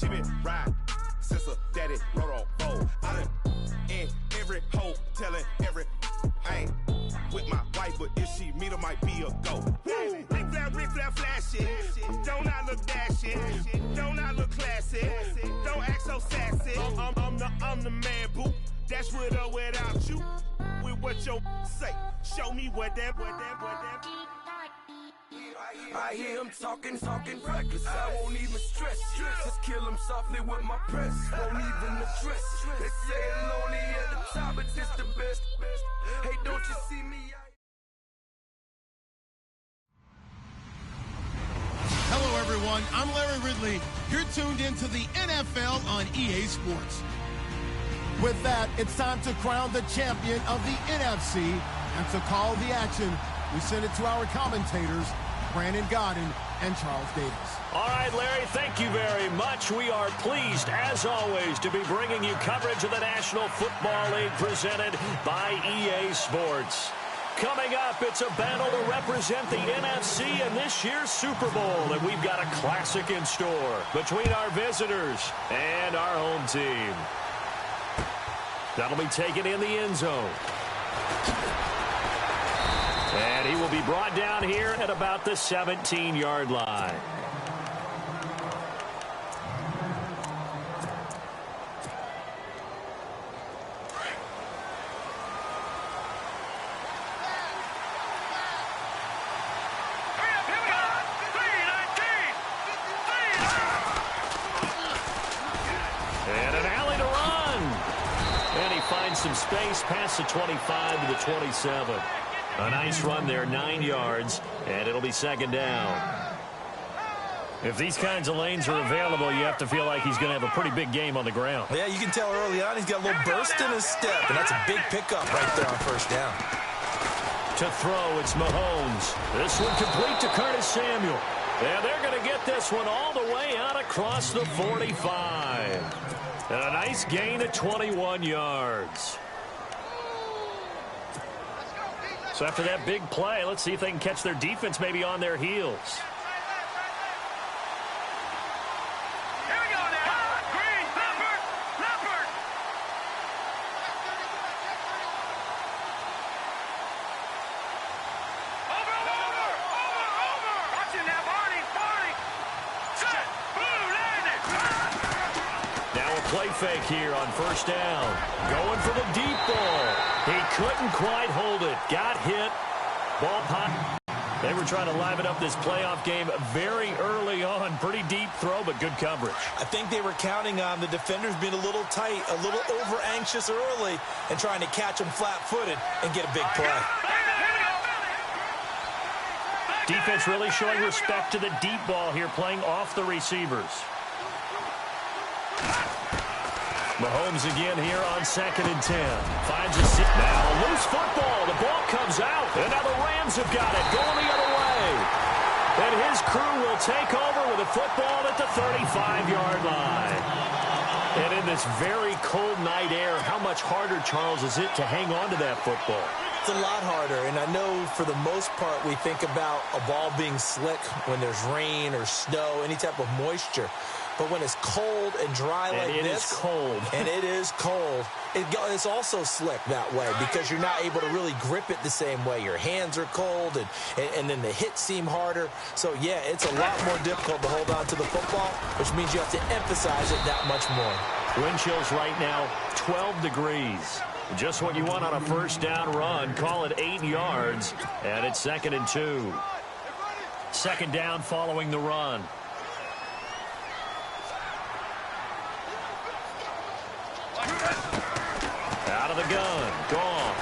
She been riding since her daddy rode on road. I done in every hole, telling every I ain't with my wife, but if she meet her, might be a go. Rick flat, flashy. Don't I look dashy? Don't I look classy? Don't act so sassy. I'm the man, boo. Dash with or without you. With what your say. Show me what that. I hear him talking reckless. I won't even stress. Just kill him softly with my press. Won't even address. They say it's lonely at the top, but this the best. Hey, don't you see me? Hello, everyone. I'm Larry Ridley. You're tuned into the NFL on EA Sports. With that, it's time to crown the champion of the NFC. And to call the action, we send it to our commentators, Brandon Godden and Charles Davis. All right, Larry, thank you very much. We are pleased, as always, to be bringing you coverage of the National Football League presented by EA Sports. Coming up, it's a battle to represent the NFC in this year's Super Bowl, and we've got a classic in store between our visitors and our home team. That'll be taken in the end zone. And he will be brought down here at about the 17-yard line. And an alley to run. And he finds some space past the 25 to the 27. A nice run there, 9 yards, and it'll be second down. If these kinds of lanes are available, you have to feel like he's going to have a pretty big game on the ground. Yeah, you can tell early on he's got a little burst in his step, and that's a big pickup right there on first down. To throw, it's Mahomes. This one complete to Curtis Samuel. And they're going to get this one all the way out across the 45. And a nice gain of 21 yards. So after that big play, let's see if they can catch their defense maybe on their heels. Here we go now. Green, Leopard. Over. Watch it now, Barney. Set. Blue, landed. Now a play fake here on first down. Going for the deep ball. He couldn't quite hold it. Got hit. Ball pop. They were trying to liven up this playoff game very early on. Pretty deep throw, but good coverage. I think they were counting on the defenders being a little tight, a little over-anxious early, and trying to catch them flat-footed and get a big play. Defense really showing respect to the deep ball here, playing off the receivers. Mahomes again here on 2nd and 10. Finds a sit. Now a loose football. The ball comes out. And now the Rams have got it. Going the other way. And his crew will take over with a football at the 35-yard line. And in this very cold night air, how much harder, Charles, is it to hang on to that football? It's a lot harder, and I know for the most part we think about a ball being slick when there's rain or snow, any type of moisture. But when it's cold and dry like this, and it is cold, it's also slick that way because you're not able to really grip it the same way. Your hands are cold, and then the hits seem harder. So, yeah, it's a lot more difficult to hold on to the football, which means you have to emphasize it that much more. Wind chills right now, 12 degrees. Just what you want on a first down run. Call it 8 yards, and it's 2nd and 2. Second down following the run. Out of the gun. Gone.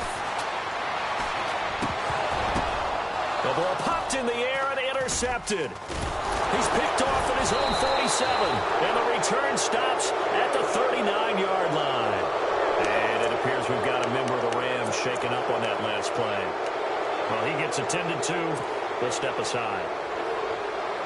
The ball popped in the air and intercepted. He's picked off at his own 47. And the return stops at the 39-yard line. And it appears we've got a member of the Rams shaken up on that last play. Well, he gets attended to. We'll step aside.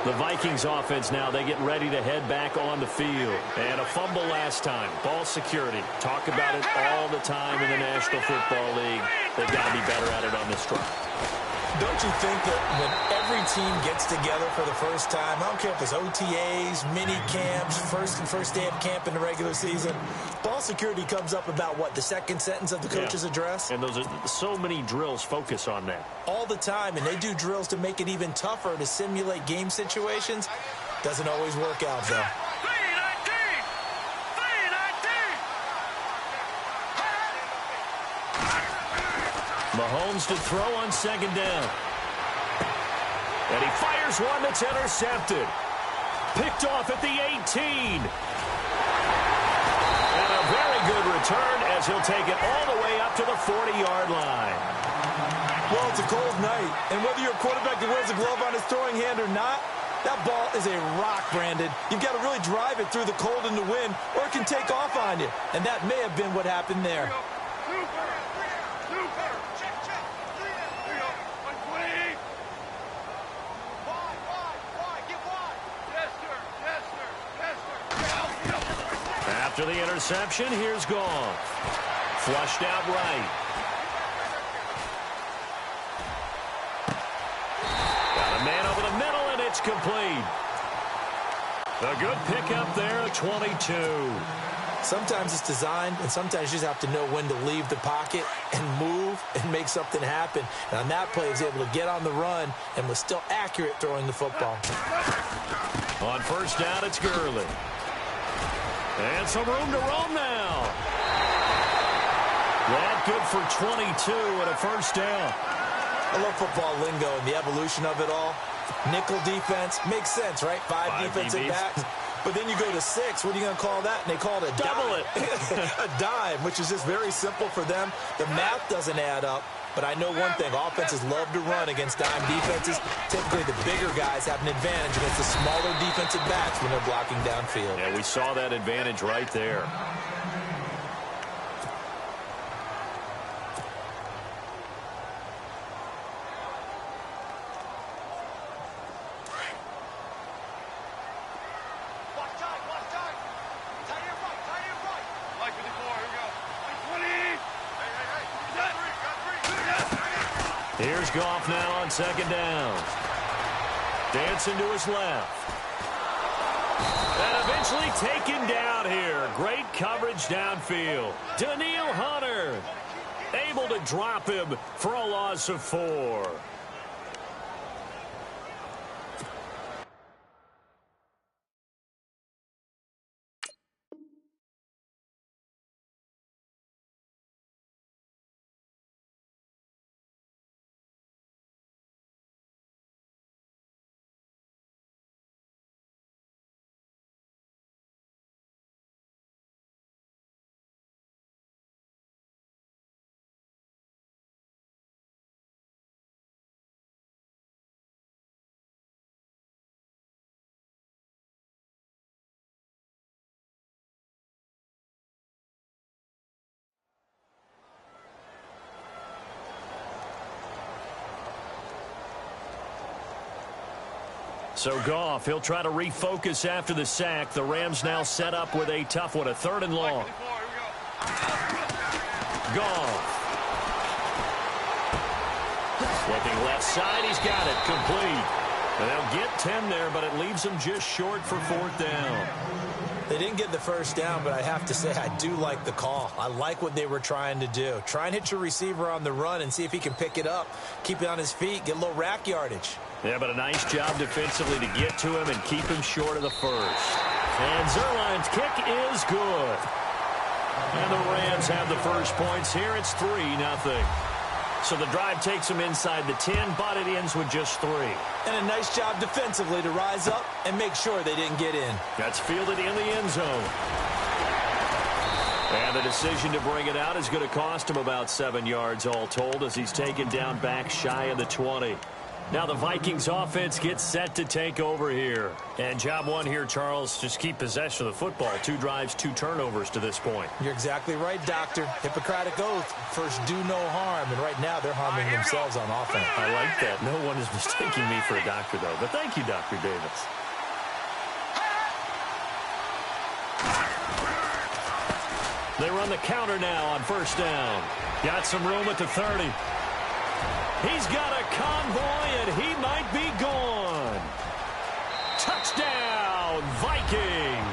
The Vikings offense now, they get ready to head back on the field. And a fumble last time. Ball security. Talk about it all the time in the National Football League. They've got to be better at it on this drive. Don't you think that when every team gets together for the first time, I don't care if it's OTAs, mini camps, first day of camp in the regular season, ball security comes up about, what, the second sentence of the coach's address? And those are so many drills focus on that. All the time, and they do drills to make it even tougher to simulate game situations. Doesn't always work out, though. Mahomes to throw on second down. And he fires one that's intercepted. Picked off at the 18. And a very good return as he'll take it all the way up to the 40-yard line. Well, it's a cold night, and whether you're a quarterback that wears a glove on his throwing hand or not, that ball is a rock, Brandon. You've got to really drive it through the cold and the wind, or it can take off on you. And that may have been what happened there. After the interception, here's Goff. Flushed out right. Got a man over the middle, and it's complete. A good pickup there at 22. Sometimes it's designed, and sometimes you just have to know when to leave the pocket and move and make something happen. And on that play, he was able to get on the run and was still accurate throwing the football. On first down, it's Gurley. And some room to roam now. That good for 22 and a first down. I love football lingo and the evolution of it all. Nickel defense makes sense, right? Five defensive backs. But then you go to 6. What are you going to call that? And they call it a double it. A dime, which is just very simple for them. The math doesn't add up. But I know one thing, offenses love to run against dime defenses. Typically, the bigger guys have an advantage against the smaller defensive backs when they're blocking downfield. Yeah, we saw that advantage right there. Here's Goff now on second down. Dancing to his left. And eventually taken down here. Great coverage downfield. Daniil Hunter able to drop him for a loss of 4. So Goff, he'll try to refocus after the sack. The Rams now set up with a tough one, a 3rd and long. Goff. Looking left side, he's got it, complete. And they'll get 10 there, but it leaves them just short for 4th down. They didn't get the first down, but I have to say I do like the call. I like what they were trying to do. Try and hit your receiver on the run and see if he can pick it up, keep it on his feet, get a little rack yardage. Yeah, but a nice job defensively to get to him and keep him short of the first. And Zerline's kick is good. And the Rams have the first points here. It's 3-0. So the drive takes them inside the 10, but it ends with just 3. And a nice job defensively to rise up and make sure they didn't get in. That's fielded in the end zone. And the decision to bring it out is going to cost him about 7 yards all told as he's taken down back shy of the 20. Now the Vikings offense gets set to take over here. And job one here, Charles, just keep possession of the football. 2 drives, 2 turnovers to this point. You're exactly right, Doctor. Hippocratic oath. First, do no harm. And right now, they're harming themselves on offense. I like that. No one is mistaking me for a doctor, though. But thank you, Dr. Davis. They run the counter now on first down. Got some room at the 30. He's got a convoy, and he might be gone. Touchdown, Vikings.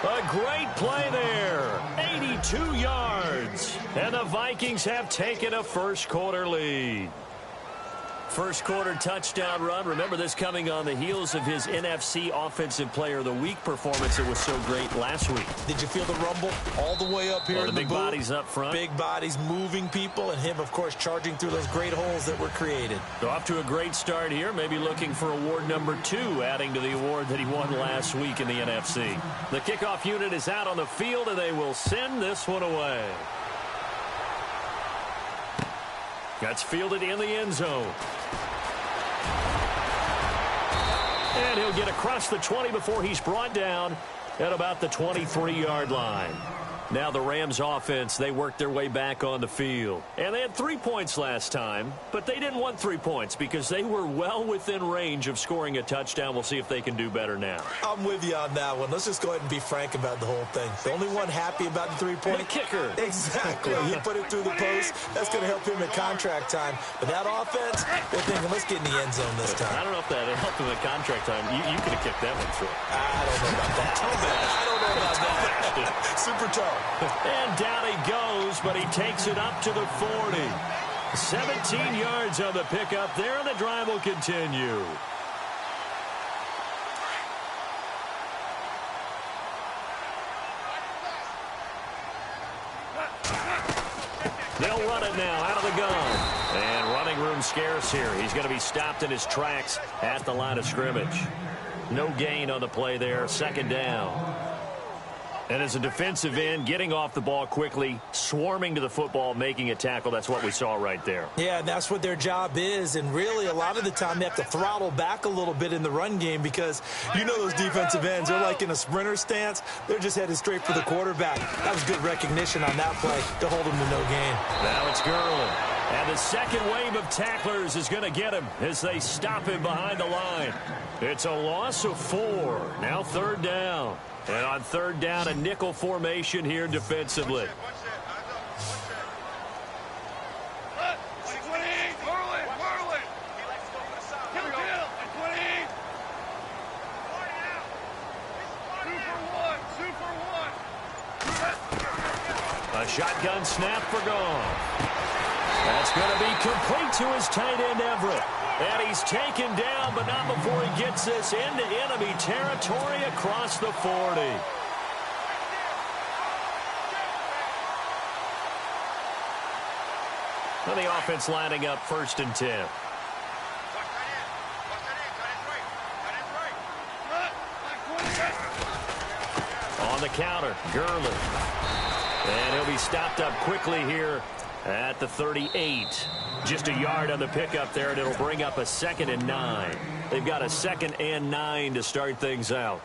A great play there. 82 yards. And the Vikings have taken a first-quarter lead. First-quarter touchdown run. Remember, this coming on the heels of his NFC Offensive Player of the Week performance. It was so great last week. Did you feel the rumble all the way up here in the big booth? Bodies up front. Big bodies moving people, and him, of course, charging through those great holes that were created. So off to a great start here. Maybe looking for award number 2, adding to the award that he won last week in the NFC. The kickoff unit is out on the field, and they will send this one away. That's fielded in the end zone. And he'll get across the 20 before he's brought down at about the 23-yard line. Now the Rams offense, they worked their way back on the field. And they had 3 points last time, but they didn't want 3 points because they were well within range of scoring a touchdown. We'll see if they can do better now. I'm with you on that one. Let's just go ahead and be frank about the whole thing. The only one happy about the 3-point. The kicker. Exactly. He put it through the post. That's going to help him at contract time. But that offense, they're thinking, let's get in the end zone this time. I don't know if that helped him at contract time. You could have kicked that one through. I don't know about that. I don't know about that. Super toe. And down he goes, but he takes it up to the 40. 17 yards on the pickup there, and the drive will continue. They'll run it now out of the gun. And running room scarce here. He's going to be stopped in his tracks at the line of scrimmage. No gain on the play there. Second down. And as a defensive end, getting off the ball quickly, swarming to the football, making a tackle, that's what we saw right there. Yeah, and that's what their job is. And really, a lot of the time, they have to throttle back a little bit in the run game because you know those defensive ends, they're like in a sprinter stance. They're just headed straight for the quarterback. That was good recognition on that play to hold him to no gain. Now it's Gurley. And the second wave of tacklers is going to get him as they stop him behind the line. It's a loss of 4. Now third down. And on third down, a nickel formation here defensively. A shotgun snap for Goff. That's going to be complete to his tight end, Everett. And he's taken down, but not before he gets this into enemy territory across the 40. And the offense lining up 1st and 10. On the counter, Gurley. And he'll be stopped up quickly here at the 38. Just a yard on the pickup there, and it'll bring up a 2nd and 9. They've got a 2nd and 9 to start things out.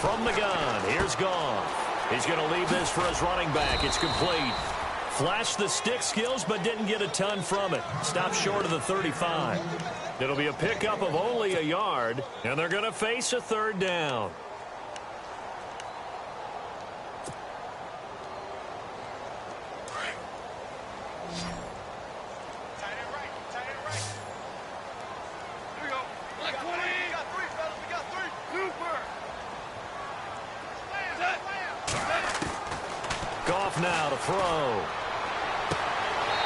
From the gun, here's Goff. He's going to leave this for his running back. It's complete. Flashed the stick skills, but didn't get a ton from it. Stopped short of the 35. It'll be a pickup of only a yard, and they're going to face a third down. Goff now to throw.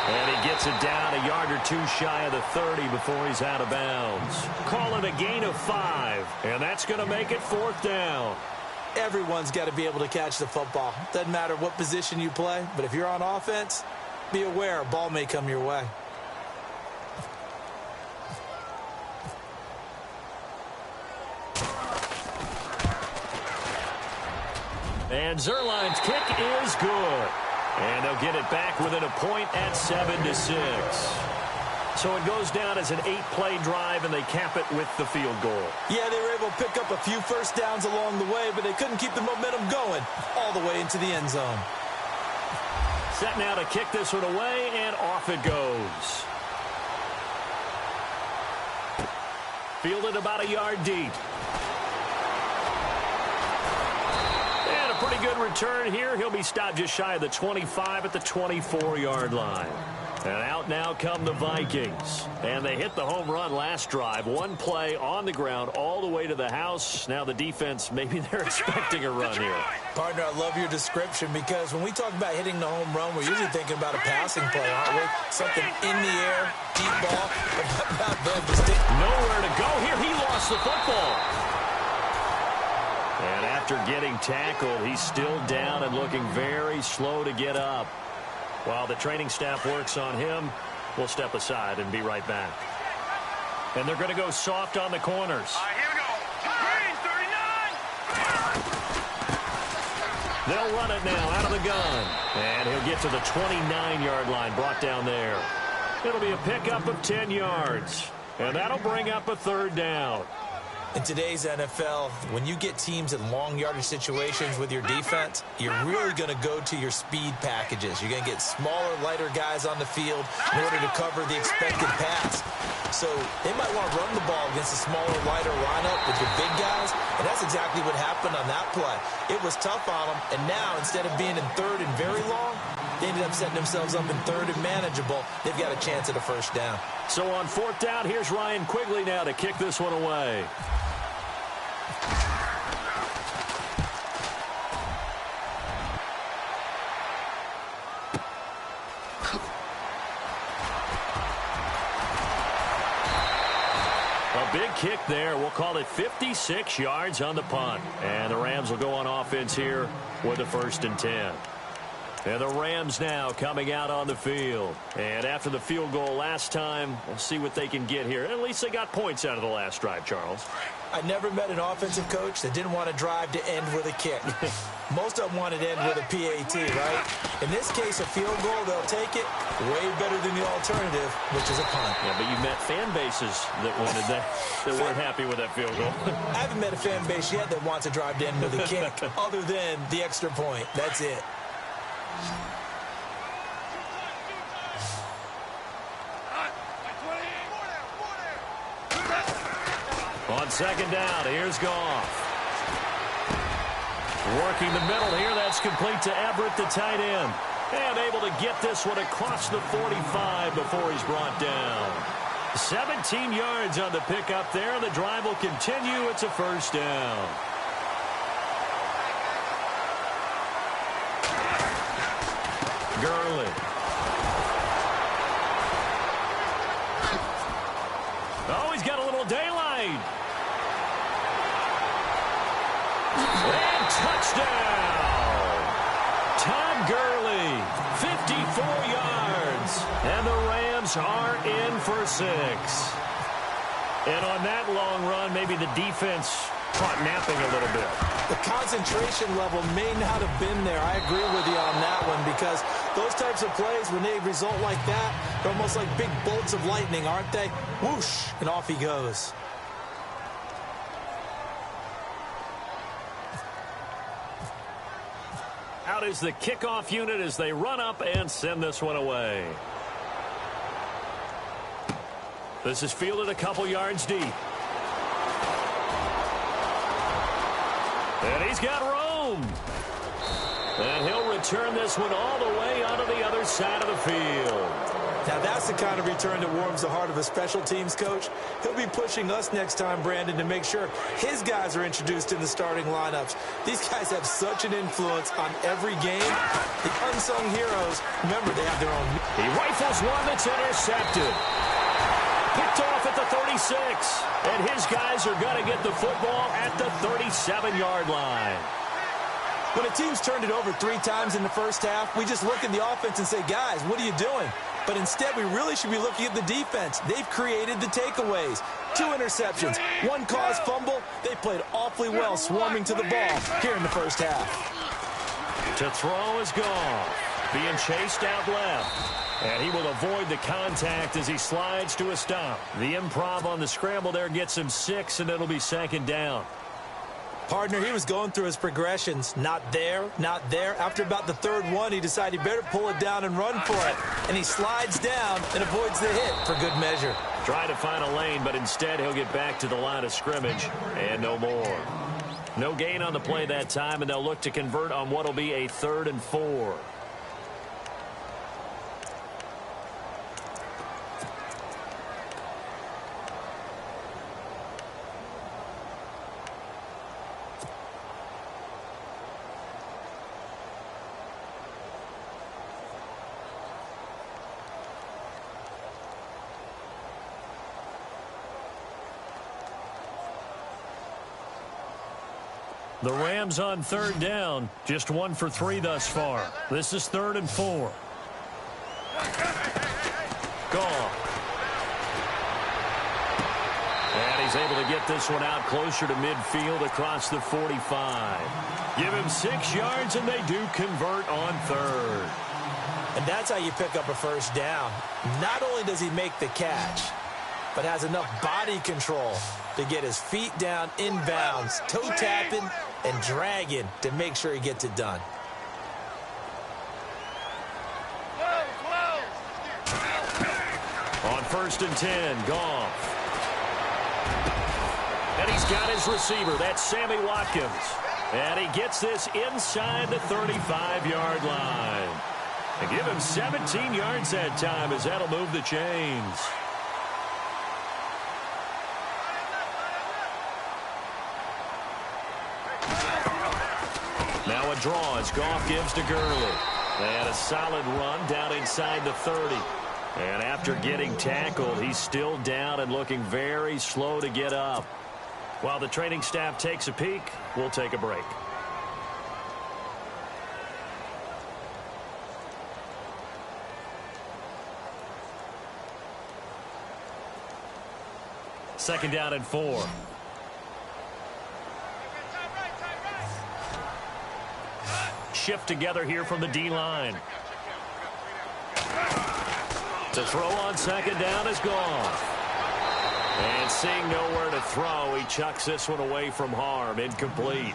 And he gets it down a yard or 2 shy of the 30 before he's out of bounds. Call it a gain of 5, and that's going to make it 4th down. Everyone's got to be able to catch the football. Doesn't matter what position you play, but if you're on offense, be aware a ball may come your way. And Zerline's kick is good. And they'll get it back within a point at 7-6. So it goes down as an 8-play drive, and they cap it with the field goal. Yeah, they were able to pick up a few first downs along the way, but they couldn't keep the momentum going all the way into the end zone. Set now to kick this one away, and off it goes. Fielded about a yard deep. And a pretty good return here. He'll be stopped just shy of the 25 at the 24-yard line. And out now come the Vikings. And they hit the home run last drive. One play on the ground all the way to the house. Now the defense, maybe they're expecting a run here. Partner, I love your description because when we talk about hitting the home run, we're usually thinking about a passing play, aren't we? Something in the air, deep ball. About them to stick. Nowhere to go here. He lost the football. And after getting tackled, he's still down and looking very slow to get up. While the training staff works on him, we'll step aside and be right back. And they're going to go soft on the corners. Here we go. Green, 39. They'll run it now out of the gun. And he'll get to the 29-yard line, brought down there. It'll be a pickup of 10 yards. And that'll bring up a third down. In today's NFL, when you get teams in long yardage situations with your defense, you're really going to go to your speed packages. You're going to get smaller, lighter guys on the field in order to cover the expected pass. So they might want to run the ball against a smaller, lighter lineup with your big guys, and that's exactly what happened on that play. It was tough on them, and now instead of being in third and very long, they ended up setting themselves up in third and manageable. They've got a chance at a first down. So on fourth down, here's Ryan Quigley now to kick this one away. Big kick there. We'll call it 56 yards on the punt. And the Rams will go on offense here with a 1st and 10. And the Rams now coming out on the field. And after the field goal last time, we'll see what they can get here. At least they got points out of the last drive, Charles. I never met an offensive coach that didn't want to drive to end with a kick. Most of them wanted to end with a PAT, right? In this case, a field goal, they'll take it. Way better than the alternative, which is a punt. Yeah, but you've met fan bases that wanted that, that weren't happy with that field goal. I haven't met a fan base yet that wants to drive to end with a kick, other than the extra point. That's it. On second down, here's Goff. Working the middle here, that's complete to Everett, the tight end. And able to get this one across the 45 before he's brought down. 17 yards on the pickup there. The drive will continue. It's a first down. Gurley. Oh, he's got a little daylight. And touchdown. Todd Gurley, 54 yards. And the Rams are in for 6. And on that long run, maybe the defense caught napping a little bit. The concentration level may not have been there. I agree with you on that one because those types of plays, when they result like that, they're almost like big bolts of lightning, aren't they? Whoosh, and off he goes. Out is the kickoff unit as they run up and send this one away. This is fielded a couple yards deep. And he's got room. And he'll return this one all the way onto the other side of the field. Now that's the kind of return that warms the heart of a special teams coach. He'll be pushing us next time, Brandon, to make sure his guys are introduced in the starting lineups. These guys have such an influence on every game. The unsung heroes, remember, they have their own. He rifles one that's intercepted. Picked off at the 36. And his guys are going to get the football at the 37-yard line. When a team's turned it over 3 times in the first half, we just look at the offense and say, guys, what are you doing? But instead, we really should be looking at the defense. They've created the takeaways. 2 interceptions, 1 caused fumble. They played awfully well swarming to the ball here in the first half. To throw is Goff. Being chased out left. And he will avoid the contact as he slides to a stop. The improv on the scramble there gets him 6, and it'll be second down. Partner, he was going through his progressions. Not there, not there. After about the third one, he decided he better pull it down and run for it. And he slides down and avoids the hit for good measure. Trying to find a lane, but instead he'll get back to the line of scrimmage and no more. No gain on the play that time, and they'll look to convert on what will be a 3rd and 4. The Rams on 3rd down, just 1 for 3 thus far. This is 3rd and 4. Gone. And he's able to get this one out closer to midfield across the 45. Give him 6 yards, and they do convert on 3rd. And that's how you pick up a first down. Not only does he make the catch, but has enough body control to get his feet down inbounds, toe tapping and dragging to make sure he gets it done. On 1st and 10, Goff. And he's got his receiver. That's Sammy Watkins. And he gets this inside the 35-yard line. And give him 17 yards that time as that'll move the chains. Now a draw as Goff gives to Gurley. And a solid run down inside the 30. And after getting tackled, he's still down and looking very slow to get up. While the training staff takes a peek, we'll take a break. Second down and 4. Shift together here from the D-line. To throw on second down is Goff. And seeing nowhere to throw, he chucks this one away from harm. Incomplete.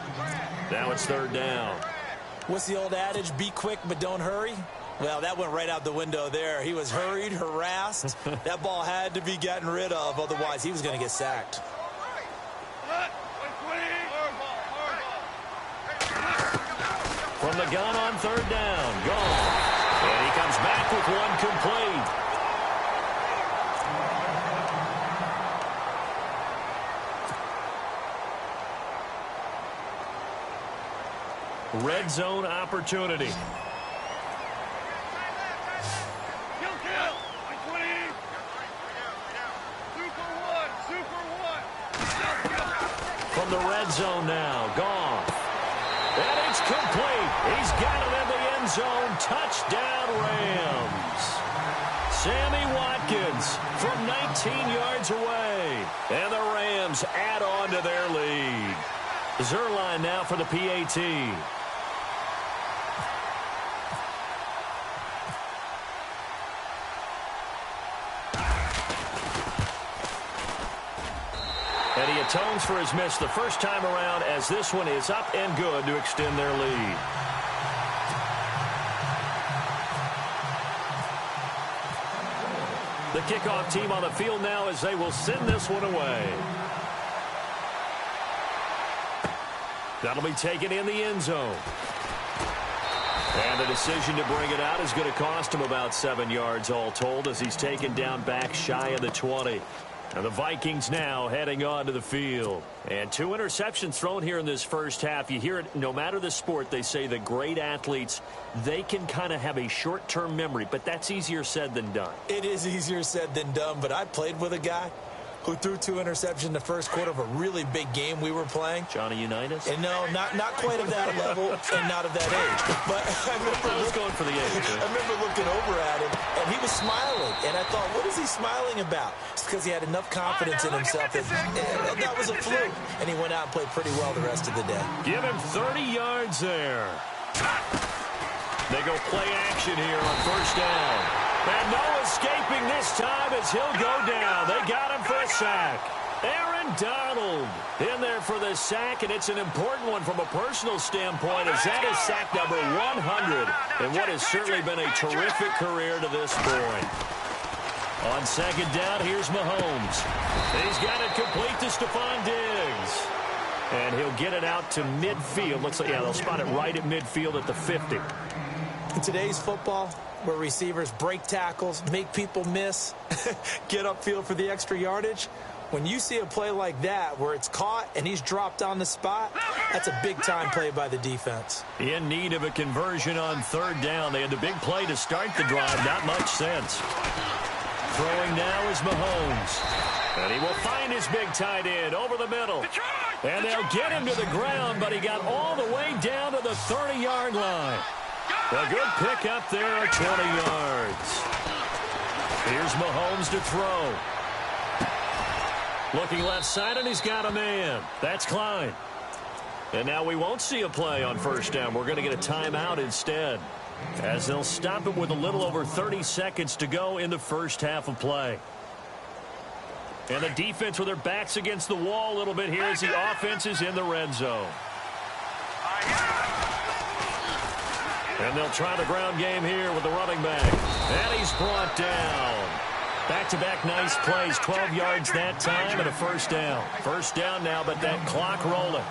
Now it's 3rd down. What's the old adage? Be quick, but don't hurry? Well, that went right out the window there. He was hurried, harassed. That ball had to be gotten rid of. Otherwise, he was going to get sacked. From the gun on 3rd down, Goff. And he comes back with one complete. Red zone opportunity. From the red zone now, Goff. And it's complete. He's got it in the end zone. Touchdown, Rams. Sammy Watkins from 19 yards away. And the Rams add on to their lead. Zerline now for the PAT. And he atones for his miss the first time around as this one is up and good to extend their lead. The kickoff team on the field now as they will send this one away. That'll be taken in the end zone. And the decision to bring it out is going to cost him about 7 yards all told as he's taken down back shy of the 20. And the Vikings now heading onto the field. And 2 interceptions thrown here in this first half. You hear it, no matter the sport, they say the great athletes, they can kind of have a short-term memory, but that's easier said than done. It is easier said than done, but I played with a guy who threw 2 interceptions in the first quarter of a really big game we were playing. Johnny Unitas? And no, not quite of that level and not of that age. But I was going for the age. I remember looking over at him, and he was smiling. And I thought, what is he smiling about? It's because he had enough confidence in himself that was a fluke. And he went out and played pretty well the rest of the day. Give him 30 yards there. They go play action here on first down. And no escaping this time as he'll go down. They got him for a sack. Aaron Donald in there for the sack, and it's an important one from a personal standpoint, as that is sack number 100 in what has certainly been a terrific career to this point. On second down, here's Mahomes. He's got it complete to Stephon Diggs. And he'll get it out to midfield. Looks like, yeah, they'll spot it right at midfield at the 50. In today's football, where receivers break tackles, make people miss, get upfield for the extra yardage, when you see a play like that where it's caught and he's dropped on the spot, that's a big-time play by the defense. In need of a conversion on third down. They had the big play to start the drive. Not much sense. Throwing now is Mahomes. And he will find his big tight end over the middle. And they'll get him to the ground, but he got all the way down to the 30-yard line. A good pick up there at 20 yards. Here's Mahomes to throw. Looking left side, and he's got a man. That's Klein. And now we won't see a play on first down. We're going to get a timeout instead, as they'll stop it with a little over 30 seconds to go in the first half of play. And the defense with their backs against the wall a little bit here as the offense is in the red zone. And they'll try the ground game here with the running back. And he's brought down. Back-to-back nice plays, 12 yards that time and a first down. First down now, but that clock rolling.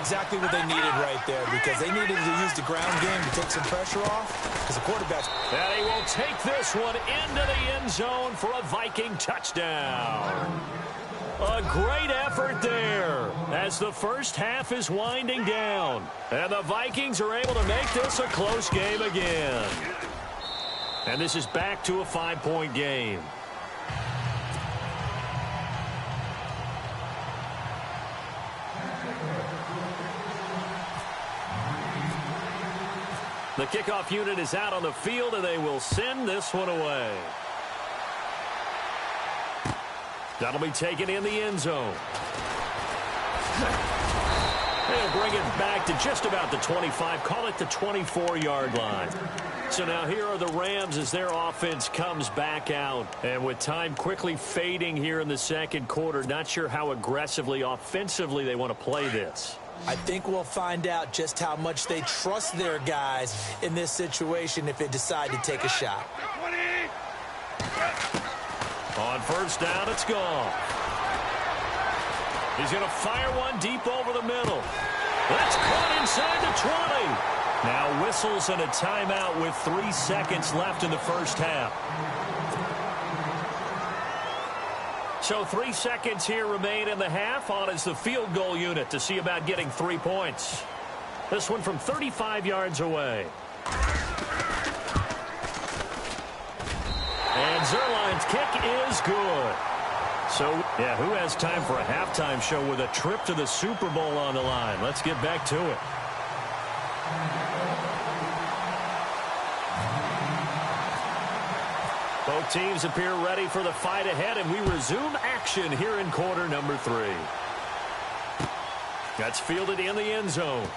Exactly what they needed right there, because they needed to use the ground game to take some pressure off, because the quarterback. And he will take this one into the end zone for a Viking touchdown. A great effort there as the first half is winding down. And the Vikings are able to make this a close game again. And this is back to a 5-point game. The kickoff unit is out on the field, and they will send this one away. That'll be taken in the end zone. They'll bring it back to just about the 25, call it the 24-yard line. So now here are the Rams as their offense comes back out. And with time quickly fading here in the second quarter, not sure how aggressively, offensively they want to play this. I think we'll find out just how much they trust their guys in this situation if they decide to take a shot. On first down, it's gone. He's going to fire one deep over the middle. That's caught inside the 20. Now whistles and a timeout with 3 seconds left in the first half. So 3 seconds here remain in the half. On is the field goal unit to see about getting 3 points. This one from 35 yards away. And Zerline's kick is good. So, yeah, who has time for a halftime show with a trip to the Super Bowl on the line? Let's get back to it. Both teams appear ready for the fight ahead, and we resume action here in quarter number 3. That's fielded in the end zone.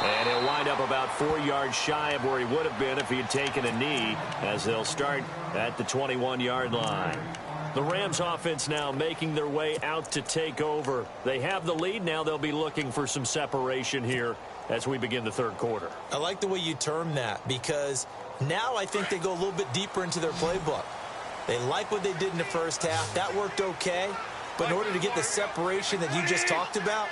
And he'll wind up about 4 yards shy of where he would have been if he had taken a knee, as they'll start at the 21-yard line. The Rams offense now making their way out to take over. They have the lead. Now they'll be looking for some separation here as we begin the third quarter. I like the way you term that, because now I think they go a little bit deeper into their playbook. They like what they did in the first half. That worked okay. But in order to get the separation that you just talked about,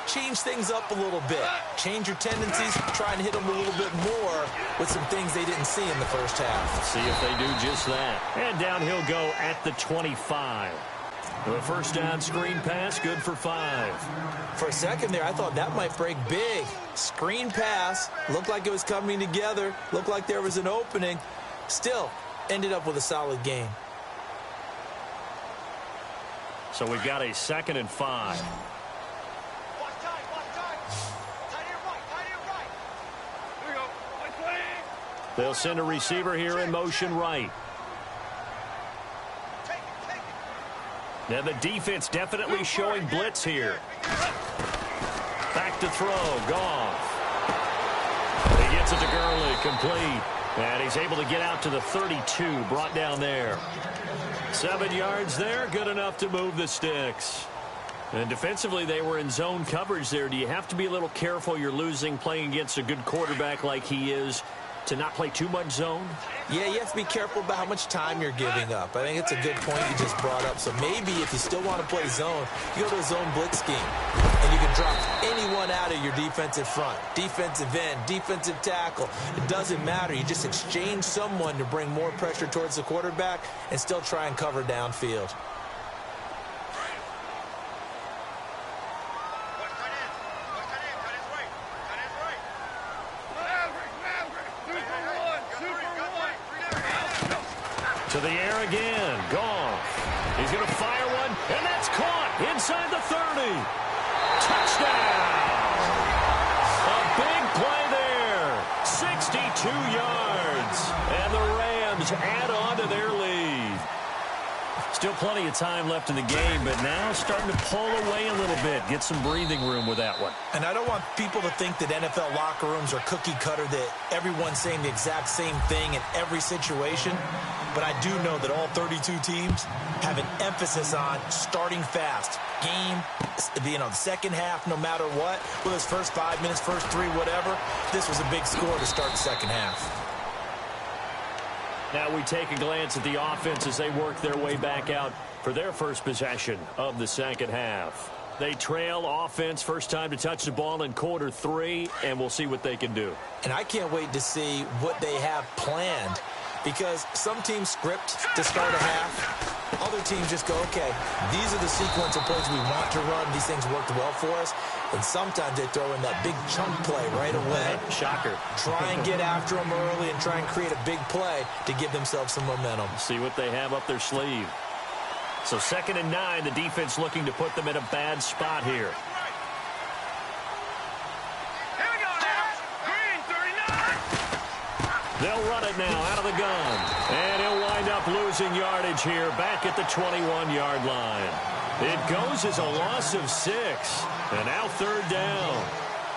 change things up a little bit. Change your tendencies, try and hit them a little bit more with some things they didn't see in the first half. Let's see if they do just that. And down he'll go at the 25. The first down screen pass, good for 5. For a second there, I thought that might break big. Screen pass, looked like it was coming together, looked like there was an opening. Still, ended up with a solid game. So we've got a 2nd and 5. They'll send a receiver here in motion right. Now the defense definitely showing blitz here. Back to throw, Goff. They Gets it to Gurley, complete. And he's able to get out to the 32, brought down there. 7 yards there, good enough to move the sticks. And defensively, they were in zone coverage there. Do you have to be a little careful? You're losing playing against a good quarterback like he is to not play too much zone? Yeah, you have to be careful about how much time you're giving up. I think it's a good point you just brought up. So maybe if you still want to play zone, you go to a zone blitz scheme. And you can drop anyone out of your defensive front. Defensive end, defensive tackle. It doesn't matter. You just exchange someone to bring more pressure towards the quarterback and still try and cover downfield. To the air again. Goff. He's going to fire one, and that's caught inside the 30. Touchdown! A big play there. 62 yards. And the Rams add on to their lead. Still plenty of time left in the game, but now starting to pull away a little bit. Get some breathing room with that one. And I don't want people to think that NFL locker rooms are cookie cutter, that everyone's saying the exact same thing in every situation. But I do know that all 32 teams have an emphasis on starting fast. Game, the second half, no matter what. Whether it's first 5 minutes, first 3, whatever. This was a big score to start the second half. Now we take a glance at the offense as they work their way back out for their first possession of the second half. They trail offense, first time to touch the ball in quarter 3, and we'll see what they can do. And I can't wait to see what they have planned, because some teams script to start a half. Other teams just go, okay, these are the sequence of plays we want to run. These things worked well for us. And sometimes they throw in that big chunk play right away. Shocker. Try and get after them early and try and create a big play to give themselves some momentum. See what they have up their sleeve. So 2nd and 9, the defense looking to put them in a bad spot here. Here we go now. Green, 39. They'll run it now out of the gun. And he'll wind up losing yardage here back at the 21-yard line. It goes as a loss of 6. And now 3rd down.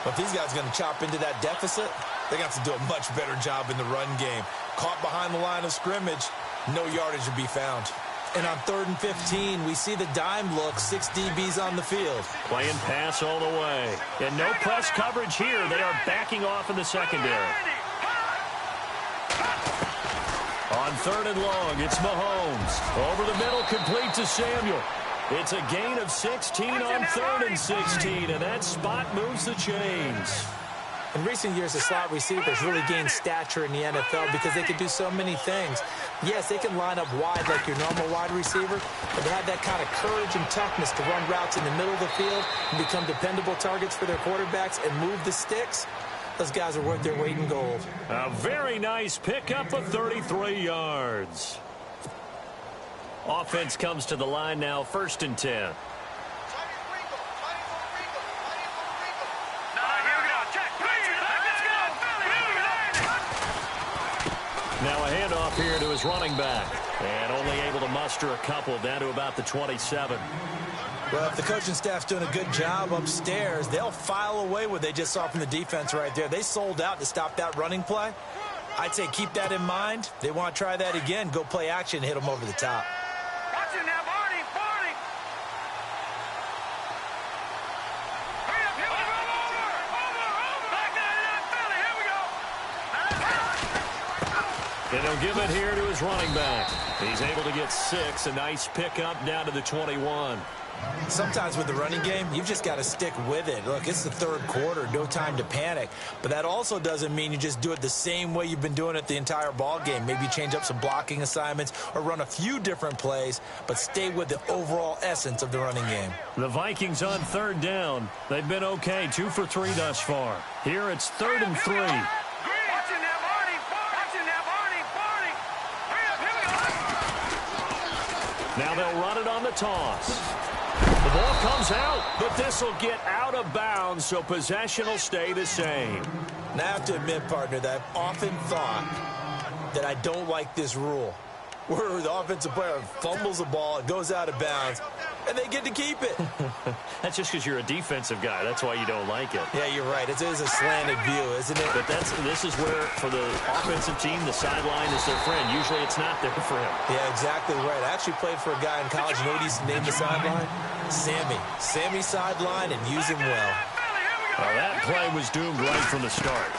But if these guys are going to chop into that deficit, they're going to have to do a much better job in the run game. Caught behind the line of scrimmage, no yardage to be found. And on 3rd and 15, we see the dime look, 6 DBs on the field. Playing pass all the way. And no press coverage here. They are backing off in the secondary. On 3rd and long, it's Mahomes. Over the middle, complete to Samuel. It's a gain of 16 on 3rd and 16, and that spot moves the chains. In recent years, the slot receivers really gained stature in the NFL because they can do so many things. Yes, they can line up wide like your normal wide receiver, but they have that kind of courage and toughness to run routes in the middle of the field and become dependable targets for their quarterbacks and move the sticks. Those guys are worth their weight in gold. A very nice pickup of 33 yards. Offense comes to the line now, 1st and 10. Now a handoff here to his running back. And only able to muster a couple down to about the 27. Well, if the coaching staff's doing a good job upstairs, they'll file away what they just saw from the defense right there. They sold out to stop that running play. I'd say keep that in mind. They want to try that again. Go play action and hit them over the top. Watch it now, Barney. Hurry up, here we go. Over. Back there, Philly. Here we go. And he'll give it here to his running back. He's able to get 6. A nice pickup down to the 21. Sometimes with the running game, you've just got to stick with it. Look, it's the 3rd quarter, no time to panic. But that also doesn't mean you just do it the same way you've been doing it the entire ball game. Maybe change up some blocking assignments or run a few different plays, but stay with the overall essence of the running game. The Vikings on 3rd down. They've been okay, 2 for 3 thus far. Here it's 3rd and 3. Watch it now, Barney. Watch it now, Barney. Hurry up, here we go. Now they'll run it on the toss. The ball comes out, but this will get out of bounds, so possession will stay the same. Now, I have to admit, partner, that I've often thought that I don't like this rule, where the offensive player fumbles the ball, it goes out of bounds, and they get to keep it. That's just because you're a defensive guy. That's why you don't like it. Yeah, you're right. It is a slanted view, isn't it? But this is where, for the offensive team, the sideline is their friend. Usually it's not there for him. Yeah, exactly right. I actually played for a guy in college. You know what he's named the sideline? Sammy. Sammy sideline, and use him well. Well, that play was doomed right from the start.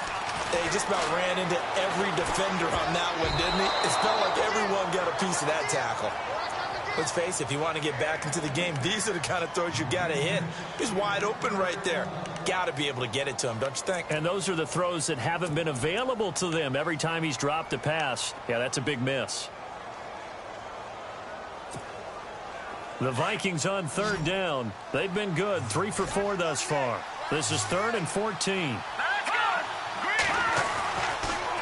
He just about ran into every defender on that one, didn't he? It felt like everyone got a piece of that tackle. Let's face it, if you want to get back into the game, these are the kind of throws you got to hit. He's wide open right there. Got to be able to get it to him, don't you think? And those are the throws that haven't been available to them every time he's dropped a pass. Yeah, that's a big miss. The Vikings on third down. They've been good, 3 for 4 thus far. This is 3rd and 14.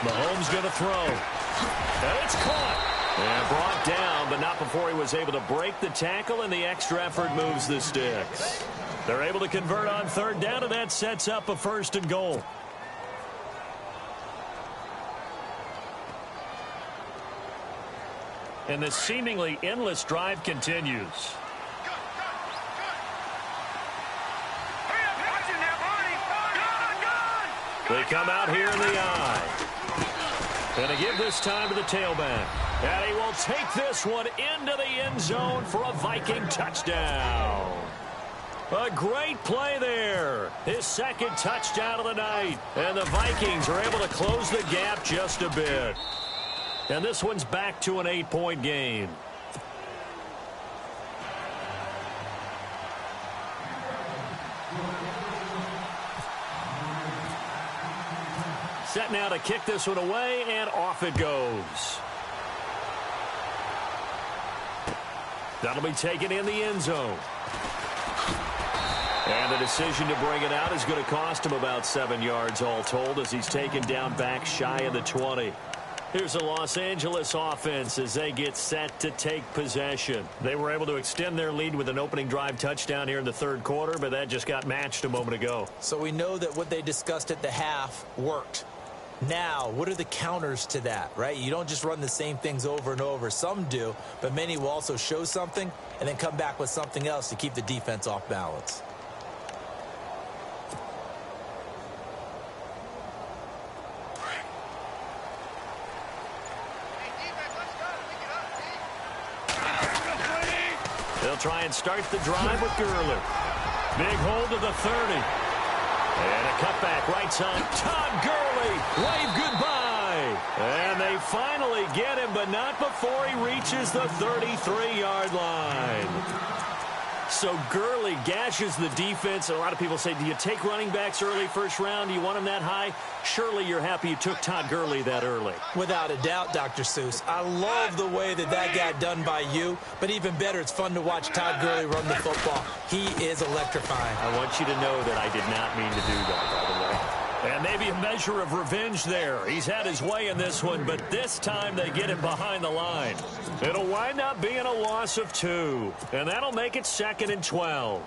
Mahomes going to throw. And it's caught. And brought down, but not before he was able to break the tackle, and the extra effort moves the sticks. They're able to convert on third down, and that sets up a 1st and goal. And the seemingly endless drive continues. They come out here in the eye. And they give this time to the tailback. And he will take this one into the end zone for a Viking touchdown. A great play there. His 2nd touchdown of the night. And the Vikings are able to close the gap just a bit. And this one's back to an 8-point game. Set now to kick this one away, and off it goes. That'll be taken in the end zone. And the decision to bring it out is going to cost him about 7 yards all told, as he's taken down back shy of the 20. Here's the Los Angeles offense as they get set to take possession. They were able to extend their lead with an opening drive touchdown here in the 3rd quarter, but that just got matched a moment ago. So we know that what they discussed at the half worked. Now, what are the counters to that, right? You don't just run the same things over and over. Some do, but many will also show something and then come back with something else to keep the defense off balance. They'll try and start the drive with Gurley. Big hold of the 30. And a cutback right side. Todd Gurley, wave goodbye. And they finally get him, but not before he reaches the 33-yard line. So Gurley gashes the defense. A lot of people say, do you take running backs early first round? Do you want them that high? Surely you're happy you took Todd Gurley that early. Without a doubt, Dr. Seuss. I love the way that got done by you, but even better, it's fun to watch Todd Gurley run the football. He is electrifying. I want you to know that I did not mean to do that, by the way. And maybe a measure of revenge there. He's had his way in this one, but this time they get him behind the line. It'll wind up being a loss of 2, and that'll make it 2nd and 12.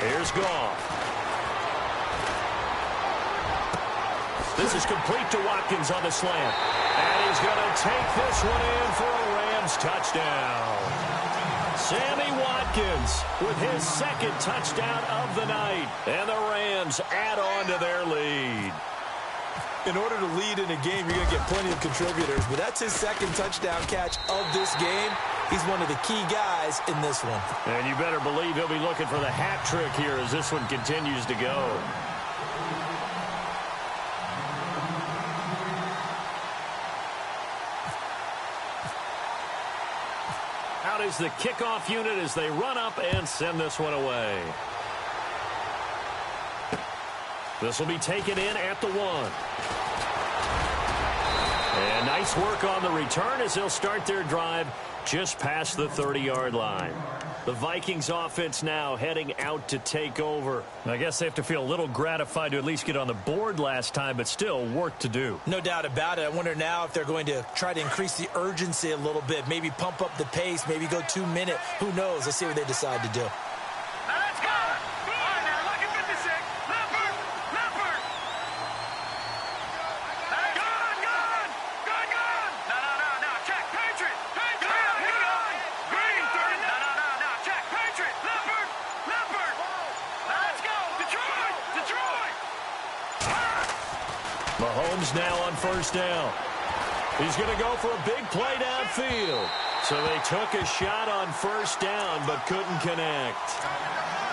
Here's Goff. This is complete to Watkins on the slant. And he's going to take this one in for a Rams touchdown. Sammy Watkins with his 2nd touchdown of the night. And the Rams add on to their lead. In order to lead in a game, you're going to get plenty of contributors. But that's his 2nd touchdown catch of this game. He's one of the key guys in this one. And you better believe he'll be looking for the hat trick here as this one continues to go. Out is the kickoff unit as they run up and send this one away. This will be taken in at the 1. And nice work on the return as they'll start their drive just past the 30-yard line. The Vikings offense now heading out to take over. I guess they have to feel a little gratified to at least get on the board last time, but still work to do. No doubt about it. I wonder now if they're going to try to increase the urgency a little bit, maybe pump up the pace, maybe go 2-minute. Who knows? Let's see what they decide to do. Let's go! All right, now, lucky 56. Left. Mahomes now on first down. He's going to go for a big play downfield. So they took a shot on first down but couldn't connect.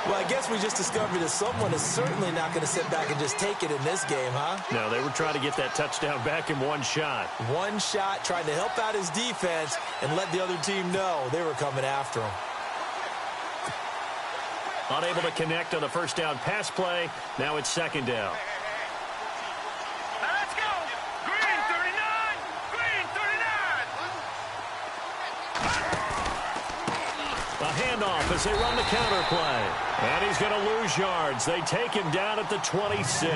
Well, I guess we just discovered that someone is certainly not going to sit back and just take it in this game, huh? No, they were trying to get that touchdown back in one shot. One shot, trying to help out his defense and let the other team know they were coming after him. Unable to connect on the first down pass play. Now it's second down. Let's go. Green 39. Green 39. A handoff as they run the counter play. And he's going to lose yards. They take him down at the 26.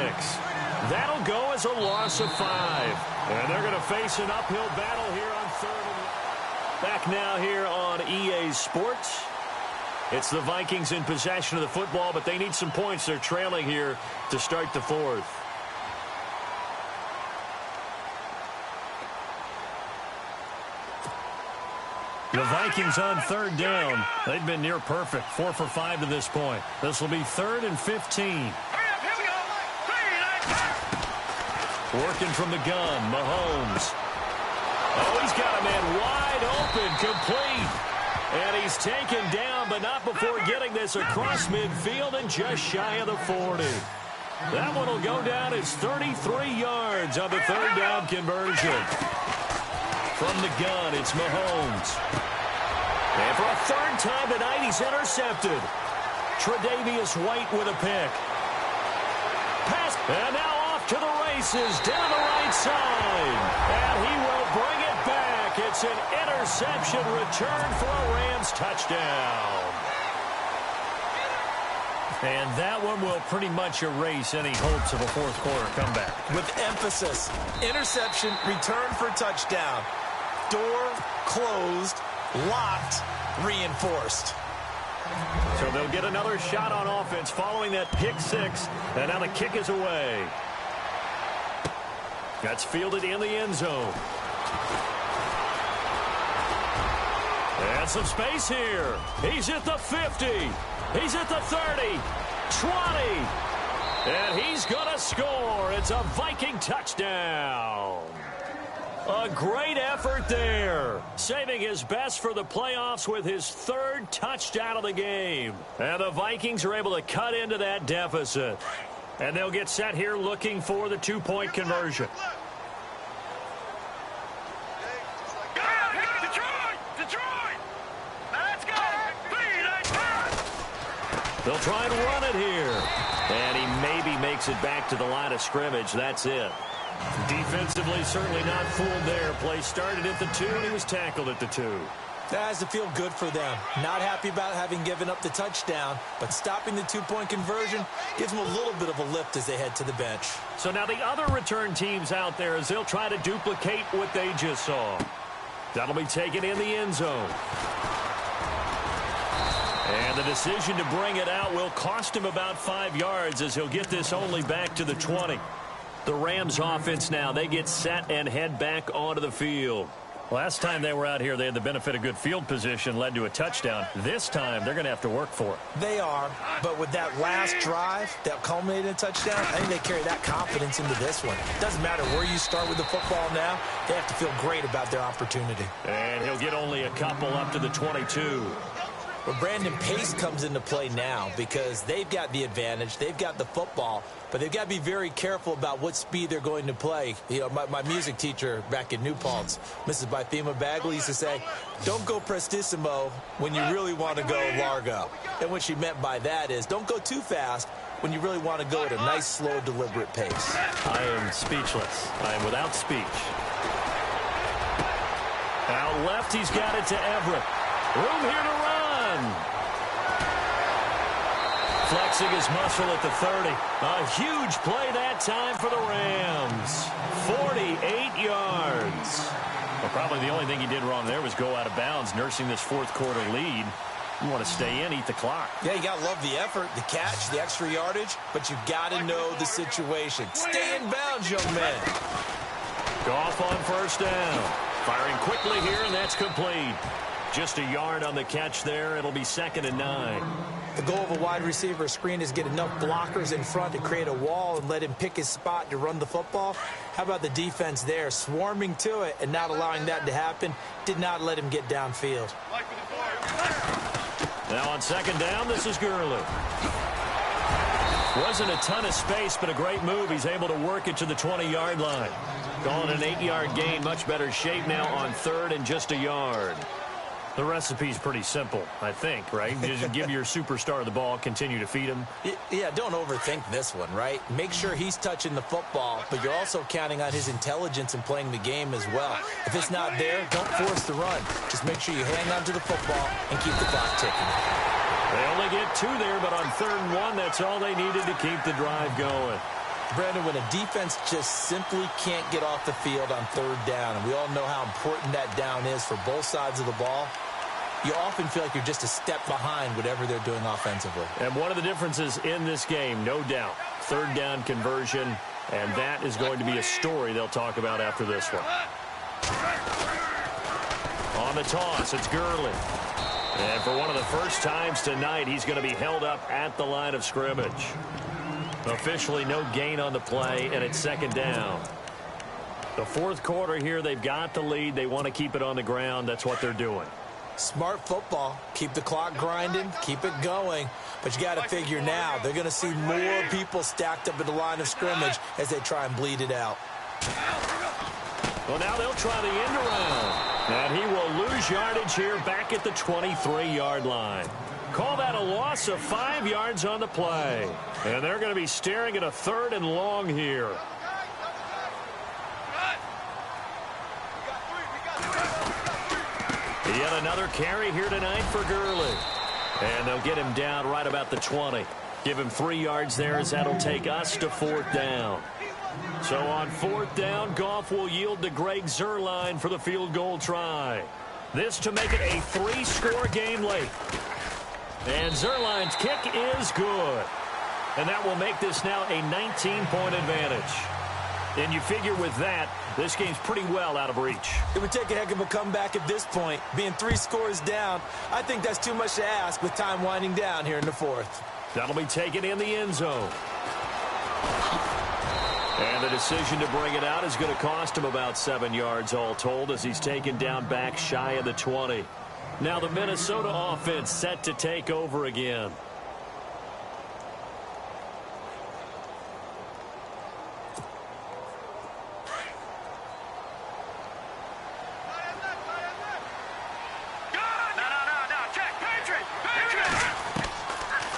That'll go as a loss of 5. And they're going to face an uphill battle here on third and... Back now here on EA Sports. It's the Vikings in possession of the football, but they need some points. They're trailing here to start the fourth. The Vikings on third down. They've been near perfect. 4 for 5 to this point. This will be 3rd and 15. Hurry up, here we go. Working from the gun, Mahomes. Oh, he's got a man wide open, complete. And he's taken down, but not before getting this across midfield and just shy of the 40. That one will go down as 33 yards on the third down conversion. From the gun, it's Mahomes. And for a third time tonight, he's intercepted. Tre'Davious White with a pick. Pass, and now off to the races, down the right side. And he will bring it back. It's an interception return for a Rams touchdown. And that one will pretty much erase any hopes of a fourth quarter comeback. With emphasis, interception, return for touchdown. Door closed, locked, reinforced. So they'll get another shot on offense following that pick six. And now the kick is away. That's fielded in the end zone. And some space here. He's at the 50. He's at the 30. 20. And he's going to score. It's a Viking touchdown. A great effort there. Saving his best for the playoffs with his 3rd touchdown of the game. And the Vikings are able to cut into that deficit. And they'll get set here looking for the 2-point conversion. They'll try and run it here. And he maybe makes it back to the line of scrimmage. That's it. Defensively, certainly not fooled there. Play started at the 2, and he was tackled at the 2. That has to feel good for them. Not happy about having given up the touchdown, but stopping the 2-point conversion gives them a little bit of a lift as they head to the bench. So now the other return teams out there as they'll try to duplicate what they just saw. That'll be taken in the end zone. And the decision to bring it out will cost him about 5 yards as he'll get this only back to the 20. The Rams offense now, they get set and head back onto the field. Last time they were out here, they had the benefit of good field position, led to a touchdown. This time, they're going to have to work for it. They are, but with that last drive that culminated in a touchdown, I think they carry that confidence into this one. Doesn't matter where you start with the football now, they have to feel great about their opportunity. And he'll get only a couple up to the 22. But Brandon, pace comes into play now because they've got the advantage. They've got the football, but they've got to be very careful about what speed they're going to play. You know, my music teacher back in New Paltz, Mrs. Bythema Bagley, used to say, don't go prestissimo when you really want to go largo. And what she meant by that is don't go too fast when you really want to go at a nice, slow, deliberate pace. I am speechless. I am without speech. Out left, he's got it to Everett. Room here to run. Flexing his muscle at the 30. A huge play that time for the Rams. 48 yards. Well, probably the only thing he did wrong there was go out of bounds, nursing this fourth quarter lead. You want to stay in, eat the clock. Yeah, you got to love the effort, the catch, the extra yardage, but you got to know the situation. Stay in bounds, young man. Goff on first down. Firing quickly here, and that's complete. Just a yard on the catch there. It'll be 2nd and 9. The goal of a wide receiver screen is get enough blockers in front to create a wall and let him pick his spot to run the football. How about the defense there, swarming to it and not allowing that to happen? Did not let him get downfield. Now on 2nd down, this is Gurley. Wasn't a ton of space, but a great move. He's able to work it to the 20-yard line. Calling an 8-yard gain, much better shape now on 3rd and just a yard. The recipe's pretty simple, I think, right? Just give your superstar the ball, continue to feed him. Yeah, don't overthink this one, right? Make sure he's touching the football, but you're also counting on his intelligence in playing the game as well. If it's not there, don't force the run. Just make sure you hang on to the football and keep the clock ticking. They only get 2 there, but on 3rd and 1, that's all they needed to keep the drive going. Brandon, when a defense just simply can't get off the field on 3rd down, and we all know how important that down is for both sides of the ball, you often feel like you're just a step behind whatever they're doing offensively. And one of the differences in this game, no doubt, 3rd down conversion, and that is going to be a story they'll talk about after this one. On the toss, it's Gurley. And for one of the first times tonight, he's going to be held up at the line of scrimmage. Officially no gain on the play, and it's 2nd down. The 4th quarter here, they've got the lead. They want to keep it on the ground. That's what they're doing. Smart football. Keep the clock grinding. Keep it going. But you got to figure now, they're going to see more people stacked up at the line of scrimmage as they try and bleed it out. Well, now they'll try the end around. And he will lose yardage here back at the 23-yard line. Call that a loss of 5 yards on the play. And they're going to be staring at a 3rd and long here. Yet another carry here tonight for Gurley. And they'll get him down right about the 20. Give him 3 yards there as that'll take us to 4th down. So on 4th down, Goff will yield to Greg Zuerlein for the field goal try. This to make it a 3-score game late. And Zuerlein's kick is good. And that will make this now a 19-point advantage. And you figure with that, this game's pretty well out of reach. It would take a heck of a comeback at this point. Being 3 scores down, I think that's too much to ask with time winding down here in the 4th. That'll be taken in the end zone. And the decision to bring it out is going to cost him about 7 yards all told as he's taken down back shy of the 20. Now the Minnesota offense set to take over again.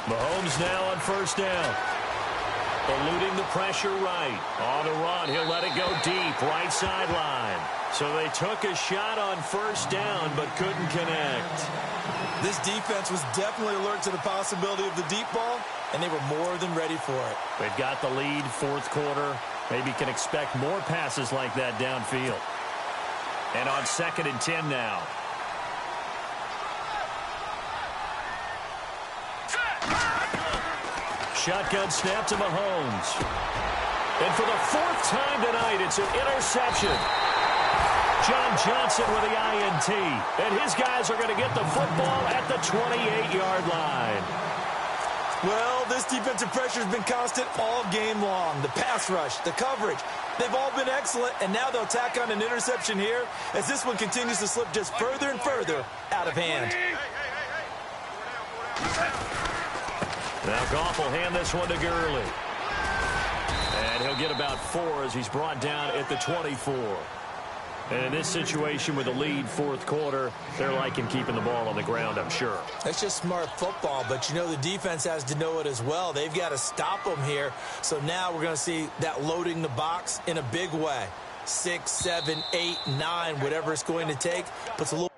Mahomes now on 1st down. Eluding the pressure right. On the run, he'll let it go deep, right sideline. So they took a shot on 1st down, but couldn't connect. This defense was definitely alert to the possibility of the deep ball, and they were more than ready for it. They've got the lead, 4th quarter. Maybe can expect more passes like that downfield. And on 2nd and 10 now. Shotgun snap to Mahomes. And for the 4th time tonight, it's an interception. John Johnson with the INT. And his guys are going to get the football at the 28-yard line. Well, this defensive pressure has been constant all game long. The pass rush, the coverage, they've all been excellent. And now they'll tack on an interception here as this one continues to slip just further and further out of hand. Now Goff will hand this one to Gurley. And he'll get about 4 as he's brought down at the 24. And in this situation with a lead 4th quarter, they're liking keeping the ball on the ground, I'm sure. That's just smart football, but you know the defense has to know it as well. They've got to stop them here. So now we're going to see that loading the box in a big way. 6, 7, 8, 9, whatever it's going to take. Puts a little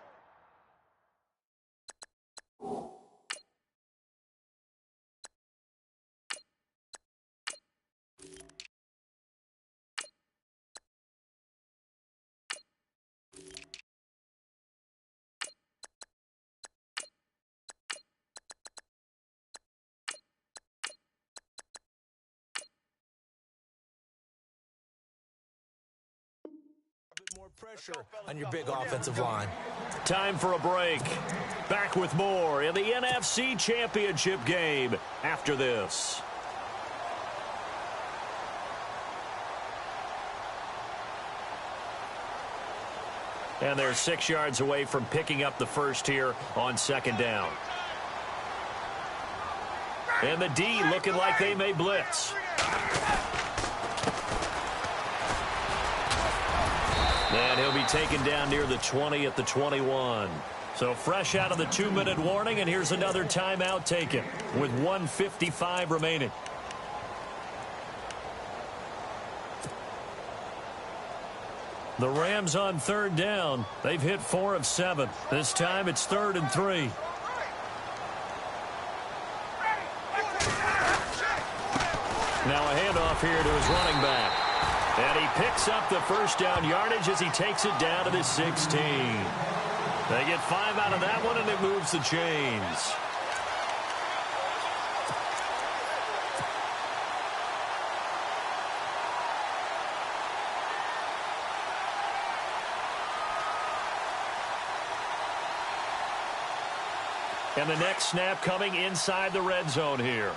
pressure on your big offensive line. Time for a break. Back with more in the NFC Championship game after this. And they're 6 yards away from picking up the first here on second down. And the D looking like they may blitz. And he'll be taken down near the 20 at the 21. So fresh out of the 2-minute warning, and here's another timeout taken with 1:55 remaining. The Rams on third down. They've hit 4 of 7. This time it's 3rd and 3. Now a handoff here to his running back. And he picks up the first down yardage as he takes it down to the 16. They get 5 out of that one, and it moves the chains. And the next snap coming inside the red zone here.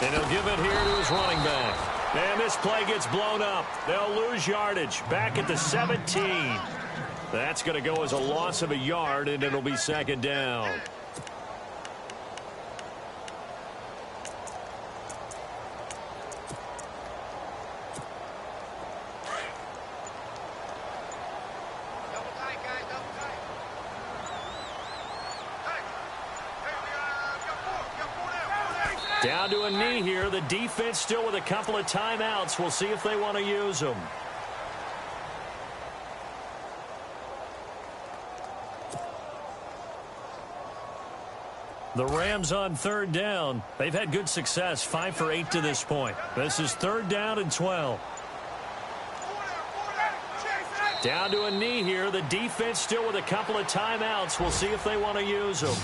And he'll give it here to his running back. And this play gets blown up. They'll lose yardage back at the 17. That's going to go as a loss of a yard, and it'll be second down. Down to a knee here. The defense still with a couple of timeouts. We'll see if they want to use them. The Rams on third down. They've had good success, 5 for 8 to this point. This is 3rd down and 12. Down to a knee here. The defense still with a couple of timeouts. We'll see if they want to use them.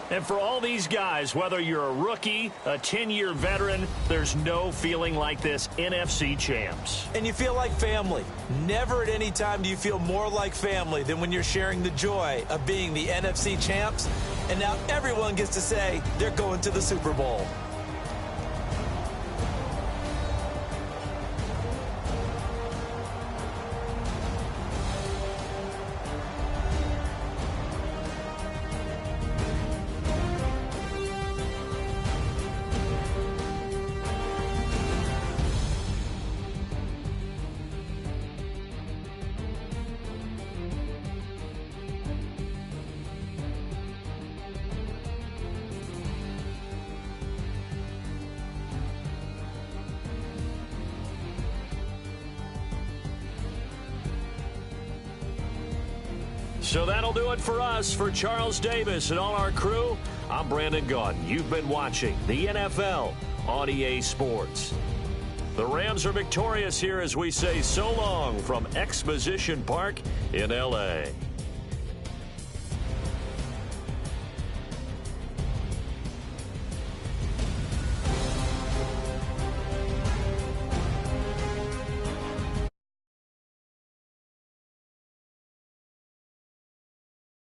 And for all these guys, whether you're a rookie, a 10-year veteran, there's no feeling like this NFC champs. And you feel like family. Never at any time do you feel more like family than when you're sharing the joy of being the NFC champs. And now everyone gets to say they're going to the Super Bowl. So that'll do it for us. For Charles Davis and all our crew, I'm Brandon Gaudin. You've been watching the NFL on EA Sports. The Rams are victorious here as we say so long from Exposition Park in L.A.